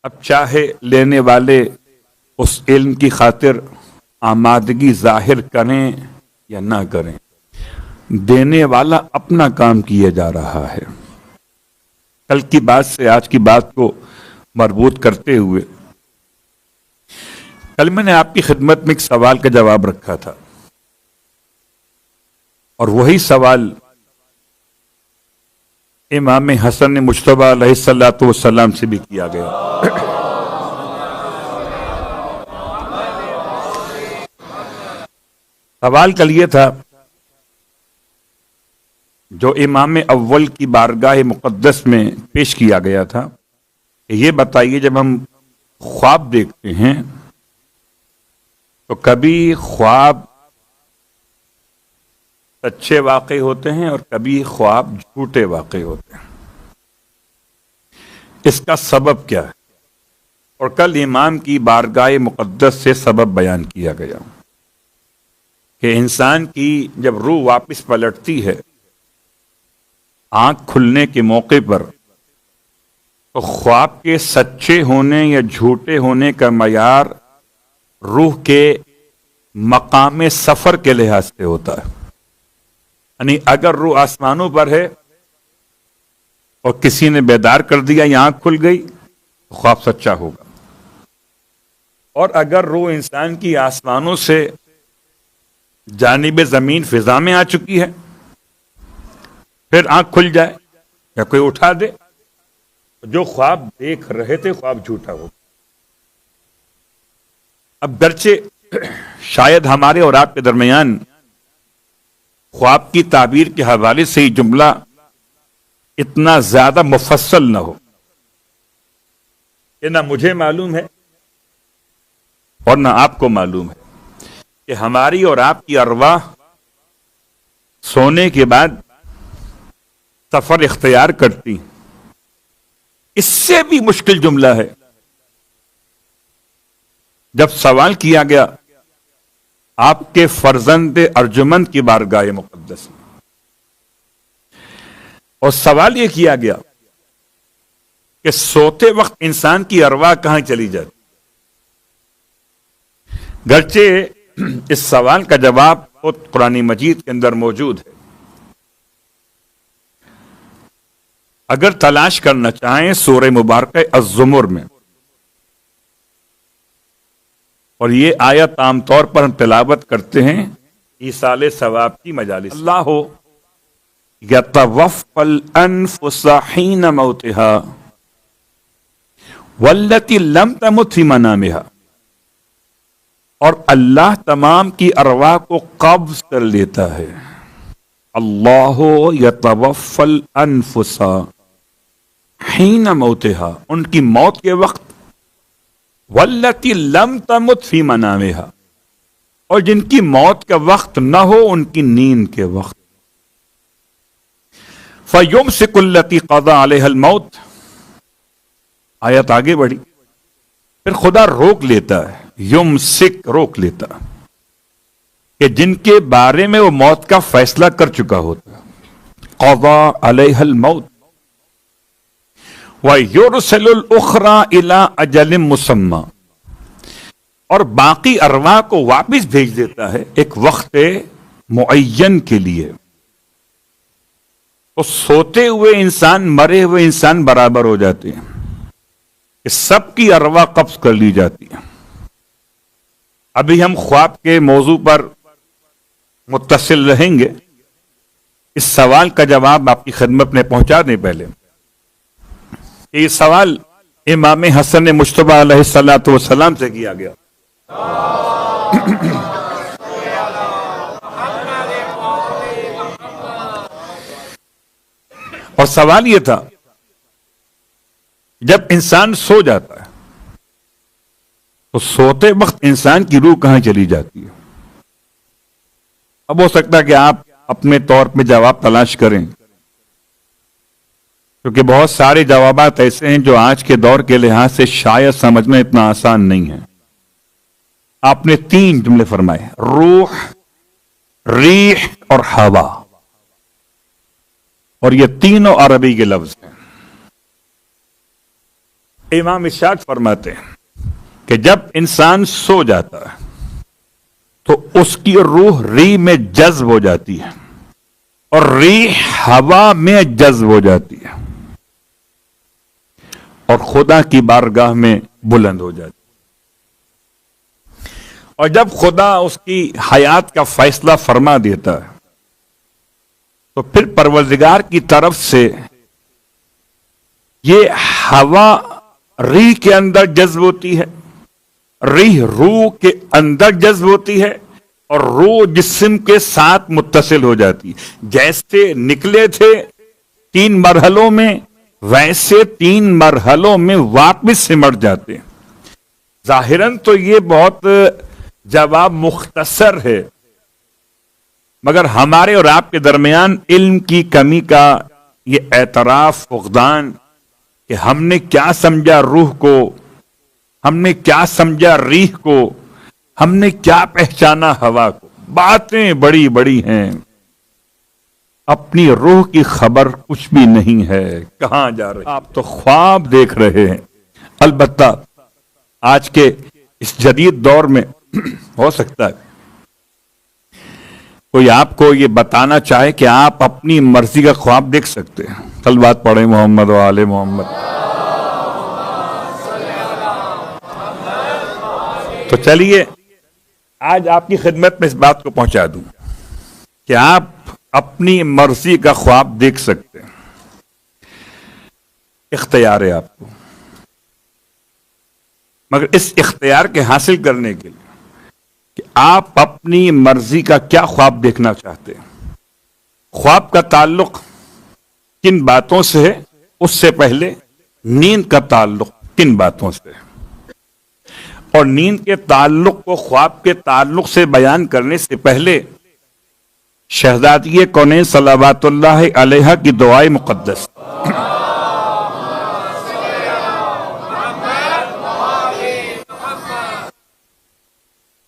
اب چاہے لینے والے اس علم کی خاطر آمادگی ظاہر کریں یا نہ کریں، دینے والا اپنا کام کیے جا رہا ہے۔ کل کی بات سے آج کی بات کو مربوط کرتے ہوئے، کل میں نے آپ کی خدمت میں ایک سوال کا جواب رکھا تھا، اور وہی سوال امام حسن مجتبیٰ علیہ الصلوۃ والسلام سے بھی کیا گیا۔ سوال کل یہ تھا، جو امام اول کی بارگاہ مقدس میں پیش کیا گیا تھا، کہ یہ بتائیے جب ہم خواب دیکھتے ہیں تو کبھی خواب سچے واقع ہوتے ہیں اور کبھی خواب جھوٹے واقع ہوتے ہیں، اس کا سبب کیا ہے؟ اور کل امام کی بارگاہ مقدس سے سبب بیان کیا گیا کہ انسان کی جب روح واپس پلٹتی ہے آنکھ کھلنے کے موقع پر، تو خواب کے سچے ہونے یا جھوٹے ہونے کا معیار روح کے مقام سفر کے لحاظ سے ہوتا ہے۔ یعنی اگر روح آسمانوں پر ہے اور کسی نے بیدار کر دیا یا آنکھ کھل گئی تو خواب سچا ہوگا، اور اگر روح انسان کی آسمانوں سے جانب زمین فضا میں آ چکی ہے پھر آنکھ کھل جائے یا کوئی اٹھا دے، جو خواب دیکھ رہے تھے خواب جھوٹا ہوگا۔ اب گرچہ شاید ہمارے اور آپ کے درمیان خواب کی تعبیر کے حوالے سے یہ جملہ اتنا زیادہ مفصل نہ ہو، کہ نہ مجھے معلوم ہے اور نہ آپ کو معلوم ہے کہ ہماری اور آپ کی ارواح سونے کے بعد سفر اختیار کرتی، اس سے بھی مشکل جملہ ہے جب سوال کیا گیا آپ کے فرزند ارجمند کی بارگاہ مقدس میں، اور سوال یہ کیا گیا کہ سوتے وقت انسان کی ارواح کہاں چلی جاتی؟ گرچہ اس سوال کا جواب خود قرآن مجید کے اندر موجود ہے، اگر تلاش کرنا چاہیں سورہ مبارکہ الزمر میں، اور یہ آیت عام طور پر ہم تلاوت کرتے ہیں ایصال ثواب کی مجالس، اللہ یتوفی الانفس حین موتها والتی لم تمت فی منامها، اور اللہ تمام کی ارواح کو قبض کر لیتا ہے۔ اللہ یتوفی الانفس حین موتها، ان کی موت کے وقت، والتی لم تمت فی منامها، اور جن کی موت کا وقت نہ ہو ان کی نیند کے وقت۔ فیمسک التی قضی علیہا الموت، آیت آگے بڑھی، پھر خدا روک لیتا ہے، یمسک روک لیتا، کہ جن کے بارے میں وہ موت کا فیصلہ کر چکا ہوتا ہے، قضی علیہا الموت، وَيُرْسِلُ الْأُخْرَى إِلَىٰ أَجَلٍ مُّسَمًّى، اور باقی ارواح کو واپس بھیج دیتا ہے ایک وقت معین کے لیے۔ تو سوتے ہوئے انسان مرے ہوئے انسان برابر ہو جاتے ہیں، کہ سب کی ارواح قبض کر لی جاتی ہے۔ ابھی ہم خواب کے موضوع پر متصل رہیں گے، اس سوال کا جواب آپ کی خدمت میں پہنچانے پہلے یہ سوال امام حسن مجتبیٰ علیہ الصلوۃ والسلام سے کیا گیا، اور سوال یہ تھا، جب انسان سو جاتا ہے تو سوتے وقت انسان کی روح کہاں چلی جاتی ہے؟ اب ہو سکتا ہے کہ آپ اپنے طور پہ جواب تلاش کریں، کیونکہ بہت سارے جوابات ایسے ہیں جو آج کے دور کے لحاظ سے شاید سمجھنا اتنا آسان نہیں ہے۔ آپ نے 3 جملے فرمائے، روح، ریح اور ہوا، اور یہ تینوں عربی کے لفظ ہیں۔ امام ارشاد فرماتے ہیں کہ جب انسان سو جاتا ہے تو اس کی روح ریح میں جذب ہو جاتی ہے اور ریح ہوا میں جذب ہو جاتی ہے اور خدا کی بارگاہ میں بلند ہو جاتی ہے۔ اور جب خدا اس کی حیات کا فیصلہ فرما دیتا ہے تو پھر پروردگار کی طرف سے یہ ہوا ریح کے اندر جذب ہوتی ہے، ریح روح کے اندر جذب ہوتی ہے اور روح جسم کے ساتھ متصل ہو جاتی ہے۔ جیسے نکلے تھے 3 مرحلوں میں، ویسے 3 مرحلوں میں واپس سمٹ جاتے ہیں۔ ظاہراً تو یہ بہت جواب مختصر ہے، مگر ہمارے اور آپ کے درمیان علم کی کمی کا یہ اعتراف، فقدان کہ ہم نے کیا سمجھا روح کو، ہم نے کیا سمجھا ریح کو، ہم نے کیا پہچانا ہوا کو۔ باتیں بڑی بڑی ہیں، اپنی روح کی خبر کچھ بھی نہیں ہے، کہاں جا رہے آپ تو خواب دیکھ رہے ہیں۔ البتہ آج کے اس جدید دور میں ہو سکتا ہے کوئی آپ کو یہ بتانا چاہے کہ آپ اپنی مرضی کا خواب دیکھ سکتے ہیں۔ صلوات پڑھیں محمد و آل محمد۔ تو چلیے آج آپ کی خدمت میں اس بات کو پہنچا دوں کہ آپ اپنی مرضی کا خواب دیکھ سکتے ہیں، اختیار ہے آپ کو، مگر اس اختیار کے حاصل کرنے کے لیے کہ آپ اپنی مرضی کا کیا خواب دیکھنا چاہتے ہیں، خواب کا تعلق کن باتوں سے ہے، اس سے پہلے نیند کا تعلق کن باتوں سے ہے، اور نیند کے تعلق کو خواب کے تعلق سے بیان کرنے سے پہلے شہزادی کونین صلوات اللہ علیہ کی دعائے مقدس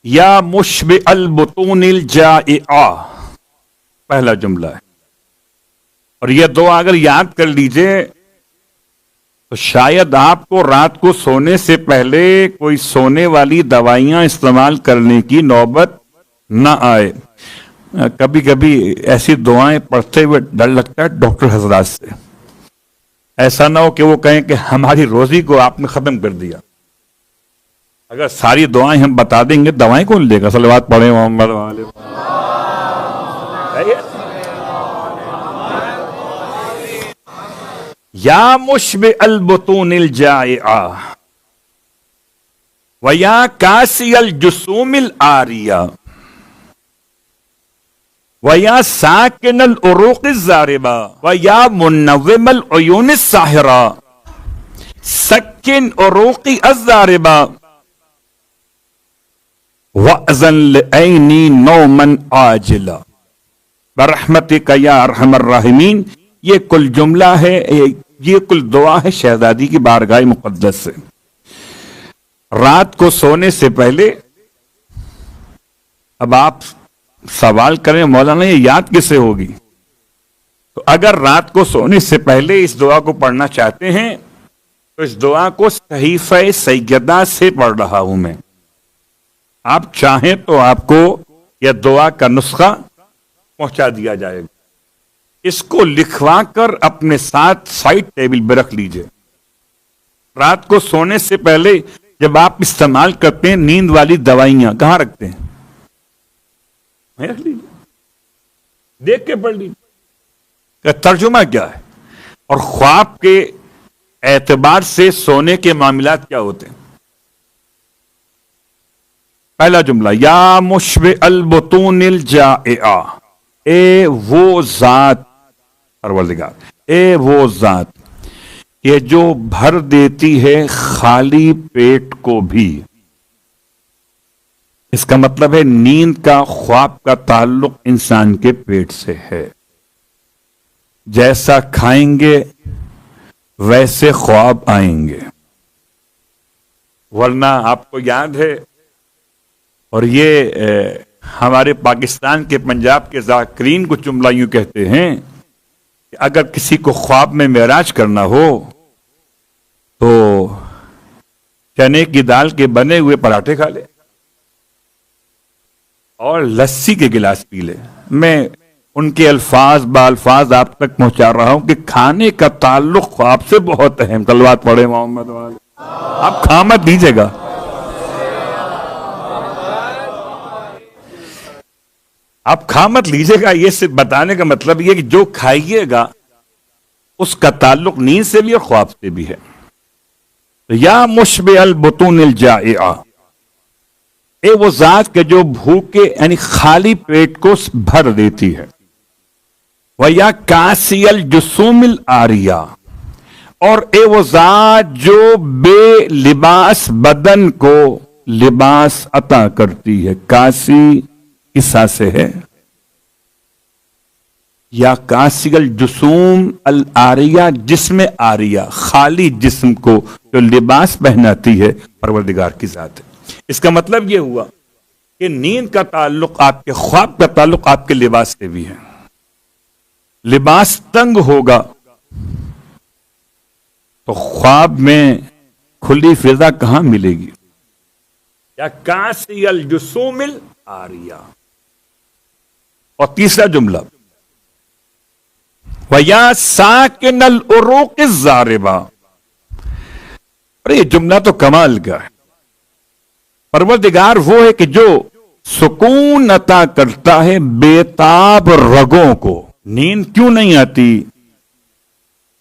یا مشبع البطون الجائعہ پہلا جملہ ہے، اور یہ دعا اگر یاد کر لیجئے تو شاید آپ کو رات کو سونے سے پہلے کوئی سونے والی دوائیاں استعمال کرنے کی نوبت نہ آئے۔ کبھی کبھی ایسی دعائیں پڑھتے ہوئے ڈر لگتا ہے ڈاکٹر حضرات سے، ایسا نہ ہو کہ وہ کہیں کہ ہماری روزی کو آپ نے ختم کر دیا۔ اگر ساری دعائیں ہم بتا دیں گے دوائیں کون لے گا؟ صلوات پڑھیں محمد والے۔ یا مشبع البطون الجائعہ ویا کاسی الجسوم العاریہ ویا ساکن العروق الزاربہ ویا منوم العیون الساحرہ سکن عروقی الزاربہ وَأَذَنْ لِعَيْنِي نَوْمًا عَاجِلًا بِرَحْمَتِكَ یا ارحم الراحمین۔ یہ کل جملہ ہے، یہ کل دعا ہے شہزادی کی بارگاہ مقدس سے۔ رات کو سونے سے پہلے اب آپ سوال کریں مولانا یہ یاد کسے ہوگی؟ تو اگر رات کو سونے سے پہلے اس دعا کو پڑھنا چاہتے ہیں تو اس دعا کو صحیفہ سیدہ سے پڑھ رہا ہوں میں، آپ چاہیں تو آپ کو یہ دعا کا نسخہ پہنچا دیا جائے گا، اس کو لکھوا کر اپنے ساتھ سائڈ ٹیبل پہ رکھ لیجئے۔ رات کو سونے سے پہلے جب آپ استعمال کرتے ہیں نیند والی دوائیاں کہاں رکھتے ہیں؟ رکھ لیجیے، دیکھ کے پڑھ لیجیے کہ ترجمہ کیا ہے اور خواب کے اعتبار سے سونے کے معاملات کیا ہوتے ہیں۔ پہلا جملہ یا مشبع البطون الجائعہ، اے وہ ذات پروردگار، اے وہ ذات یہ جو بھر دیتی ہے خالی پیٹ کو بھی۔ اس کا مطلب ہے نیند کا، خواب کا تعلق انسان کے پیٹ سے ہے۔ جیسا کھائیں گے ویسے خواب آئیں گے، ورنہ آپ کو یاد ہے، اور یہ ہمارے پاکستان کے پنجاب کے ذاکرین کو جملہ یوں کہتے ہیں کہ اگر کسی کو خواب میں معراج کرنا ہو تو چنے کی دال کے بنے ہوئے پراٹھے کھا لے اور لسی کے گلاس پی لے. میں ان کے الفاظ بالفاظ آپ تک پہنچا رہا ہوں کہ کھانے کا تعلق آپ سے بہت اہم. صلوات پڑھے محمد والے. آپ کھا مت دیجیے گا. آپ کھا مت لیجیے گا. یہ صرف بتانے کا مطلب یہ کہ جو کھائیے گا اس کا تعلق نیند سے بھی اور خواب سے بھی ہے. یا مشبع البطون الجائعہ، اے وہ ذات کہ جو بھوکے یعنی خالی پیٹ کو بھر دیتی ہے. وَيَا کَاسِيَ الْجُسُومِ الْعَارِيَةِ، اور اے وہ ذات جو بے لباس بدن کو لباس عطا کرتی ہے. کاسی کسا سے ہے. یا کاسی الجسوم العاریہ، جسم عاریہ، خالی جسم کو جو لباس پہناتی ہے پروردگار کی ذات ہے. اس کا مطلب یہ ہوا کہ نیند کا تعلق آپ کے خواب کا تعلق آپ کے لباس سے بھی ہے. لباس تنگ ہوگا تو خواب میں کھلی فضا کہاں ملے گی. یا کاسی الجسوم العاریہ. اور تیسرا جملہ وَيَا سَاكِنَ الْعُرُوقِ الزَّارِبَةِ، اور یہ جملہ تو کمال کا ہے. پروردگار وہ ہے کہ جو سکون عطا کرتا ہے بےتاب رگوں کو. نیند کیوں نہیں آتی؟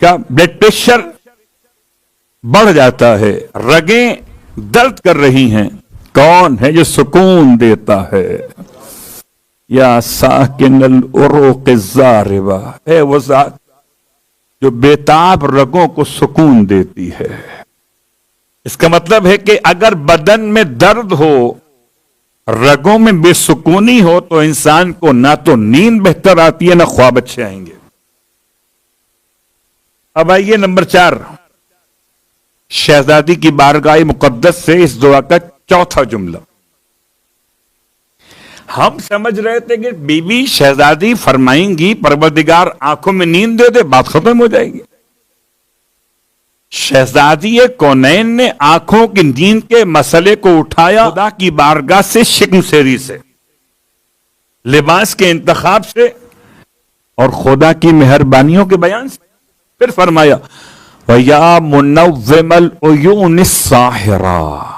کیا بلڈ پریشر بڑھ جاتا ہے، رگیں درد کر رہی ہیں؟ کون ہے جو سکون دیتا ہے؟ یا ساکن العروق الزاربہ، اے وہ ذات جو بےتاب رگوں کو سکون دیتی ہے. اس کا مطلب ہے کہ اگر بدن میں درد ہو، رگوں میں بے سکونی ہو، تو انسان کو نہ تو نیند بہتر آتی ہے نہ خواب اچھے آئیں گے. اب آئیے نمبر 4، شہزادی کی بارگاہ مقدس سے اس دعا کا چوتھا جملہ. ہم سمجھ رہے تھے کہ بی بی شہزادی فرمائیں گی پروردگار آنکھوں میں نیند دے دے، بات ختم ہو جائے گی. شہزادی کونین نے آنکھوں کی نیند کے مسئلے کو اٹھایا خدا کی بارگاہ سے، شکم سیری سے، لباس کے انتخاب سے اور خدا کی مہربانیوں کے بیان سے. پھر فرمایا وَيَا مُنَوِّمَ الْعُيُونِ السَّاحِرَةِ،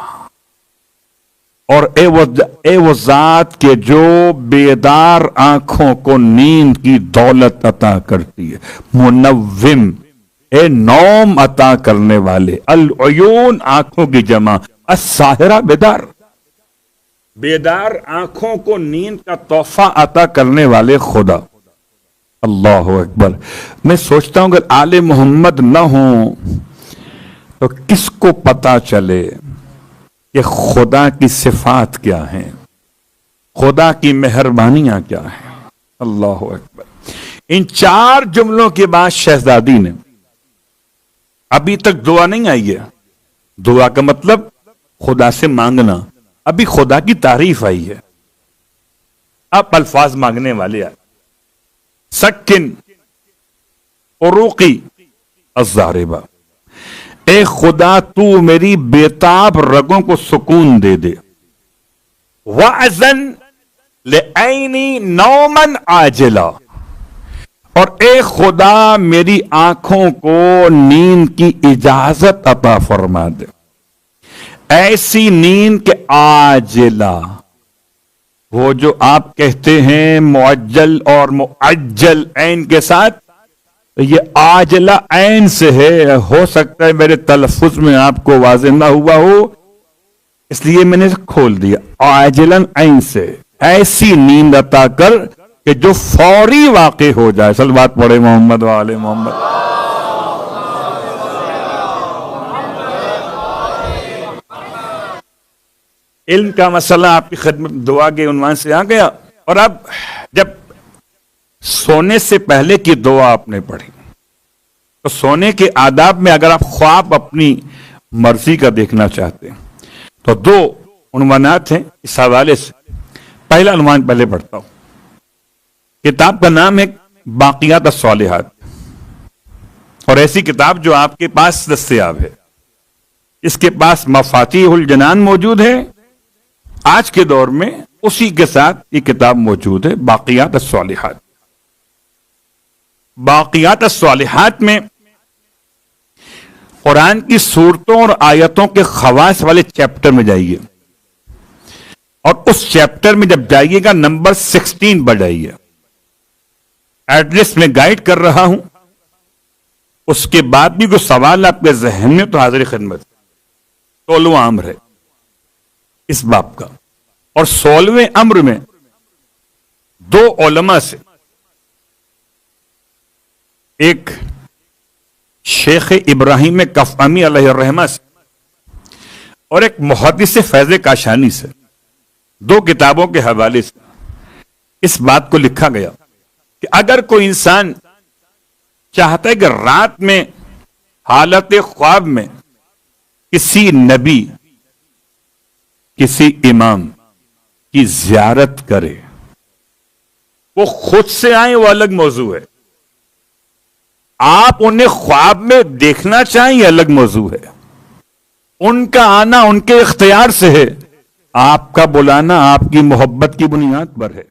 اور اے وہ ذات کے جو بیدار آنکھوں کو نیند کی دولت عطا کرتی ہے. منوم، اے نوم عطا کرنے والے. العیون آنکھوں کی جمع، الساحرہ بیدار. بیدار آنکھوں کو نیند کا تحفہ عطا کرنے والے خدا. اللہ اکبر. میں سوچتا ہوں اگر آل محمد نہ ہوں تو کس کو پتا چلے کہ خدا کی صفات کیا ہیں، خدا کی مہربانیاں کیا ہیں. اللہ اکبر. ان 4 جملوں کے بعد شہزادی نے، ابھی تک دعا نہیں آئی ہے، دعا کا مطلب خدا سے مانگنا، ابھی خدا کی تعریف آئی ہے. اب الفاظ مانگنے والے آئے. سکن عروقی الزاربہ، اے خدا تو میری بےتاب رگوں کو سکون دے دے. وَأَذَن لِعَيْنِي نَوْمًا عَاجِلًا، اور اے خدا میری آنکھوں کو نیند کی اجازت عطا فرما دے. ایسی نیند کے عاجلہ، وہ جو آپ کہتے ہیں معجل اور معجل عین کے ساتھ، یہ عاجلہ عین سے ہے. ہو سکتا ہے میرے تلفظ میں آپ کو واضح نہ ہوا ہو، اس لیے میں نے کھول دیا. عاجلاً عین سے، ایسی نیند عطا کر کہ جو فوری واقع ہو جائے. صلوات پڑھے محمد وآل محمد. علم کا مسئلہ آپ کی خدمت دعا کے عنوان سے آ گیا. اور اب جب سونے سے پہلے کی دعا آپ نے پڑھی تو سونے کے آداب میں اگر آپ خواب اپنی مرضی کا دیکھنا چاہتے ہیں تو 2 عنوانات ہیں اس حوالے سے. پہلا عنوان پہلے پڑھتا ہوں. کتاب کا نام ہے باقیات الصالحات، اور ایسی کتاب جو آپ کے پاس دستیاب ہے. اس کے پاس مفاتیح الجنان موجود ہے. آج کے دور میں اسی کے ساتھ یہ کتاب موجود ہے، باقیات الصالحات. باقیات الصالحات میں قرآن کی صورتوں اور آیتوں کے خواص والے چیپٹر میں جائیے، اور اس چیپٹر میں جب جائیے گا نمبر 16 پر جائیے. ایڈریس میں گائیڈ کر رہا ہوں. اس کے بعد بھی کوئی سوال آپ کے ذہن میں تو حاضر خدمت. 16واں امر ہے اس باب کا، اور 16ویں امر میں دو علماء سے، ایک شیخ ابراہیم کفعمی علیہ الرحمہ سے اور ایک محدث فیض کاشانی سے، دو کتابوں کے حوالے سے اس بات کو لکھا گیا کہ اگر کوئی انسان چاہتا ہے کہ رات میں حالت خواب میں کسی نبی، کسی امام کی زیارت کرے، وہ خود سے آئیں وہ الگ موضوع ہے، آپ انہیں خواب میں دیکھنا چاہیں یہ الگ موضوع ہے. ان کا آنا ان کے اختیار سے ہے، آپ کا بلانا آپ کی محبت کی بنیاد پر ہے.